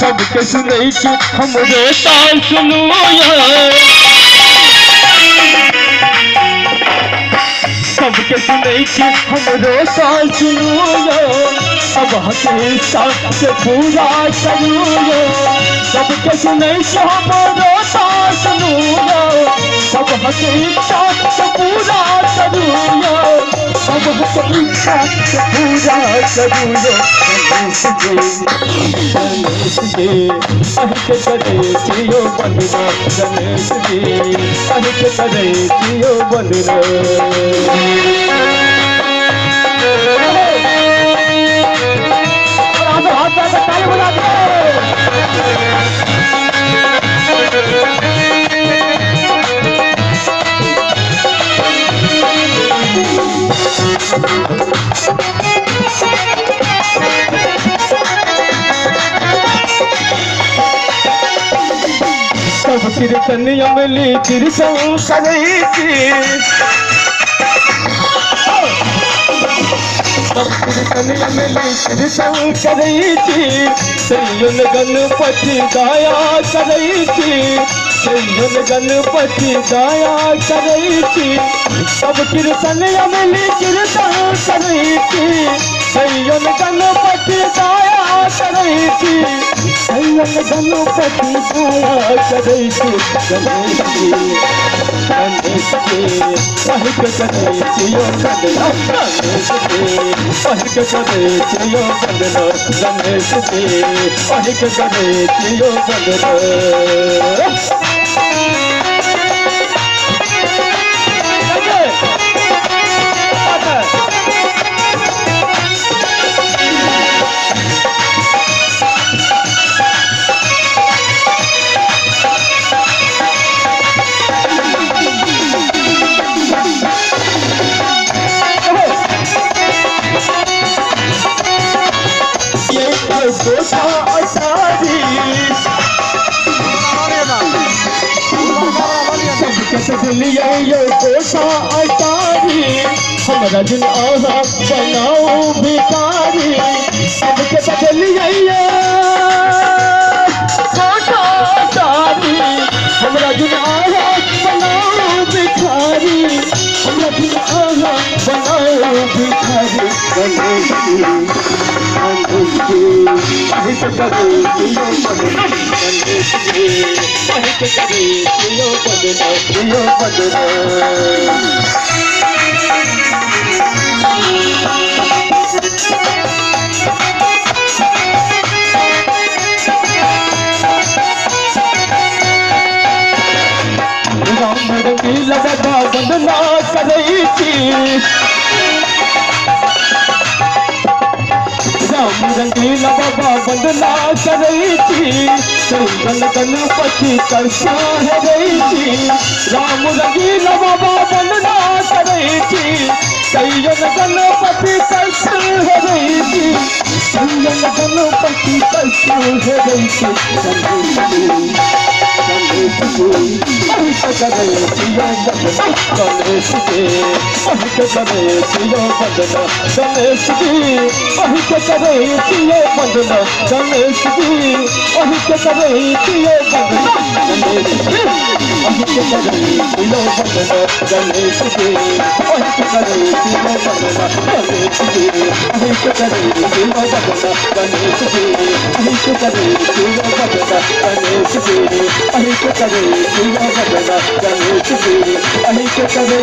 सबके सुनै छी हमरो ताल सुनू सबके सुनै छी हमरो ताल सुनू सब हके साथ से पूरा करू सबके सुनै छी हमरो ताल सुनू सब हके साथ से पूरा करू सब हके साथ से पूरा करू गणेश जी अहिके करे जियो बंदना गणेश जी अहिके करे जियो बंदना हाथ ताली बजा दो सब कीर्तन अमली कीर्तन करै छी सब कीर्तन अमली कीर्तन करै छी सैयन गणपति दया करै छी सैयन गणपति दया करै छी सब कीर्तन अमली कीर्तन करै छी सैयन गणपति दया करै छी सैयन गणपति दया करै छी गणेश जी अहिके करे जियो बंदना गणेश जी अहिके करे जियो बंदना गणेश जी अहिके करे जियो बंदना ये गोसा अटारी हमरा जिन आहा बनाओ भिखारी सबके बदलिए ये गोसा अटारी हमरा जिन आहा बनाओ भिखारी हमरा जिन आहा बनाओ भिखारी गणेश जी अहिके करे जियो बंदना गणेश जी अहिके करे जियो बंदना राम रंगीला बाबा वंदना करै छी राम रंगीला बाबा वंदना करै छी सैयन गणपति करसा हरै छी राम रंगीला बाबा वंदना करै छी सैयन गणपति करसा हरै छी सैयन गणपति करसा हरै छी गणेश जी अहिके करे जियो बंदना गणेश जी अहिके करे जियो बंदना गणेश जी अहिके करे जियो बंदना गणेश जी अहिके करे जियो बंदना गणेश जी अहिके करे जियो बंदना गणेश जी अहिके करे जियो बंदना गणेश जी अहिके करे जियो बंदना गणेश जी अहिके करे जियो बंदना गणेश जी अहिके करे जियो बंदना गणेश जी अहिके करे